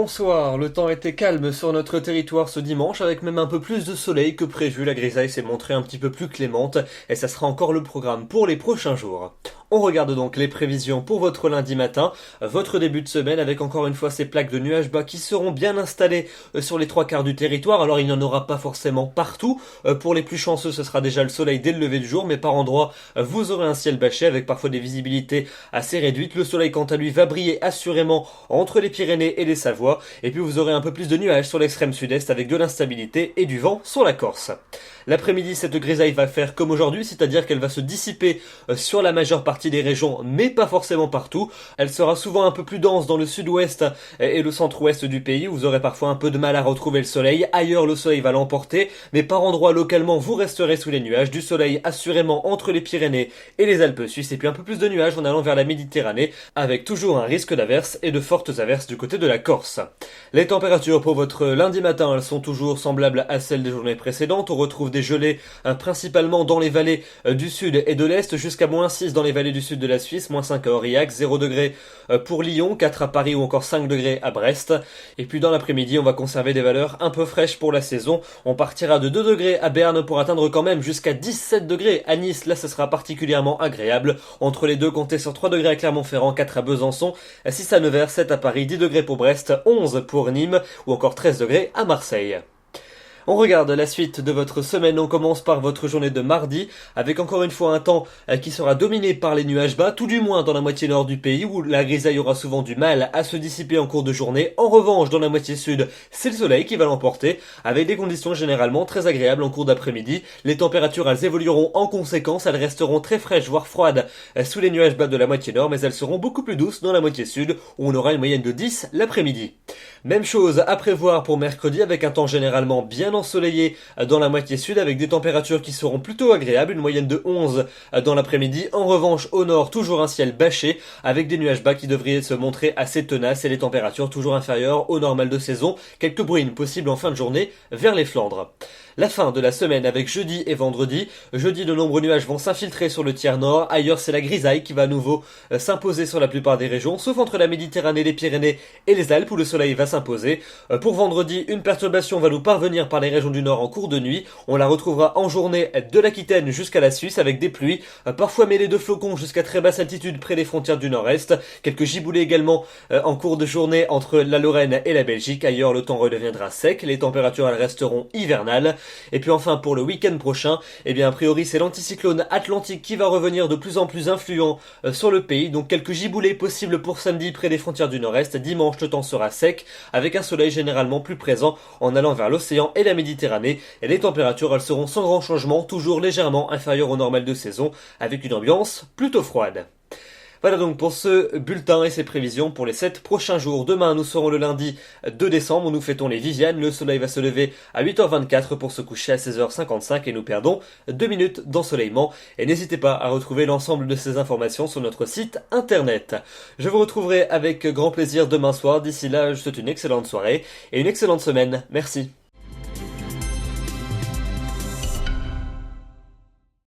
Bonsoir, le temps était calme sur notre territoire ce dimanche avec même un peu plus de soleil que prévu, la grisaille s'est montrée un petit peu plus clémente et ça sera encore le programme pour les prochains jours. On regarde donc les prévisions pour votre lundi matin, votre début de semaine avec encore une fois ces plaques de nuages bas qui seront bien installées sur les trois quarts du territoire. Alors il n'y en aura pas forcément partout, pour les plus chanceux ce sera déjà le soleil dès le lever du jour, mais par endroits vous aurez un ciel bâché avec parfois des visibilités assez réduites. Le soleil quant à lui va briller assurément entre les Pyrénées et les Savoies, et puis vous aurez un peu plus de nuages sur l'extrême sud-est avec de l'instabilité et du vent sur la Corse. L'après-midi, cette grisaille va faire comme aujourd'hui, c'est-à-dire qu'elle va se dissiper sur la majeure partie des régions, mais pas forcément partout. Elle sera souvent un peu plus dense dans le sud-ouest et le centre-ouest du pays, où vous aurez parfois un peu de mal à retrouver le soleil. Ailleurs, le soleil va l'emporter, mais par endroits, localement, vous resterez sous les nuages. Du soleil assurément entre les Pyrénées et les Alpes suisses, et puis un peu plus de nuages en allant vers la Méditerranée, avec toujours un risque d'averses et de fortes averses du côté de la Corse. Les températures pour votre lundi matin, elles sont toujours semblables à celles des journées précédentes. On retrouve des gelées principalement dans les vallées du sud et de l'est, jusqu'à -6 dans les vallées du sud de la Suisse, -5 à Aurillac, 0 degré pour Lyon, 4 à Paris ou encore 5 degrés à Brest. Et puis dans l'après-midi, on va conserver des valeurs un peu fraîches pour la saison. On partira de 2 degrés à Berne pour atteindre quand même jusqu'à 17 degrés à Nice. Là, ce sera particulièrement agréable. Entre les deux, comptez sur 3 degrés à Clermont-Ferrand, 4 à Besançon, 6 à Nevers, 7 à Paris, 10 degrés pour Brest, 11 pour Nîmes ou encore 13 degrés à Marseille. On regarde la suite de votre semaine, on commence par votre journée de mardi, avec encore une fois un temps qui sera dominé par les nuages bas, tout du moins dans la moitié nord du pays, où la grisaille aura souvent du mal à se dissiper en cours de journée. En revanche, dans la moitié sud, c'est le soleil qui va l'emporter, avec des conditions généralement très agréables en cours d'après-midi. Les températures, elles évolueront en conséquence, elles resteront très fraîches, voire froides, sous les nuages bas de la moitié nord, mais elles seront beaucoup plus douces dans la moitié sud, où on aura une moyenne de 10 l'après-midi. Même chose à prévoir pour mercredi, avec un temps généralement bien ensoleillé dans la moitié sud, avec des températures qui seront plutôt agréables, une moyenne de 11 dans l'après-midi. En revanche, au nord, toujours un ciel bâché, avec des nuages bas qui devraient se montrer assez tenaces et les températures toujours inférieures au normal de saison. Quelques bruines possibles en fin de journée vers les Flandres. La fin de la semaine avec jeudi et vendredi. Jeudi, de nombreux nuages vont s'infiltrer sur le tiers nord. Ailleurs, c'est la grisaille qui va à nouveau s'imposer sur la plupart des régions, sauf entre la Méditerranée, les Pyrénées et les Alpes où le soleil va s'imposer. Pour vendredi, une perturbation va nous parvenir par les régions du nord en cours de nuit. On la retrouvera en journée de l'Aquitaine jusqu'à la Suisse avec des pluies, parfois mêlées de flocons jusqu'à très basse altitude près des frontières du nord-est. Quelques giboulées également en cours de journée entre la Lorraine et la Belgique. Ailleurs, le temps redeviendra sec. Les températures, elles resteront hivernales. Et puis enfin, pour le week-end prochain, eh bien a priori c'est l'anticyclone atlantique qui va revenir de plus en plus influent sur le pays. Donc quelques giboulées possibles pour samedi près des frontières du nord-est. Dimanche, le temps sera sec avec un soleil généralement plus présent en allant vers l'océan et la Méditerranée. Et les températures, elles seront sans grand changement, toujours légèrement inférieures au normal de saison, avec une ambiance plutôt froide. Voilà donc pour ce bulletin et ses prévisions pour les 7 prochains jours. Demain, nous serons le lundi 2 décembre, où nous fêtons les Vivianes. Le soleil va se lever à 8h24 pour se coucher à 16h55 et nous perdons 2 minutes d'ensoleillement. Et n'hésitez pas à retrouver l'ensemble de ces informations sur notre site internet. Je vous retrouverai avec grand plaisir demain soir. D'ici là, je vous souhaite une excellente soirée et une excellente semaine. Merci.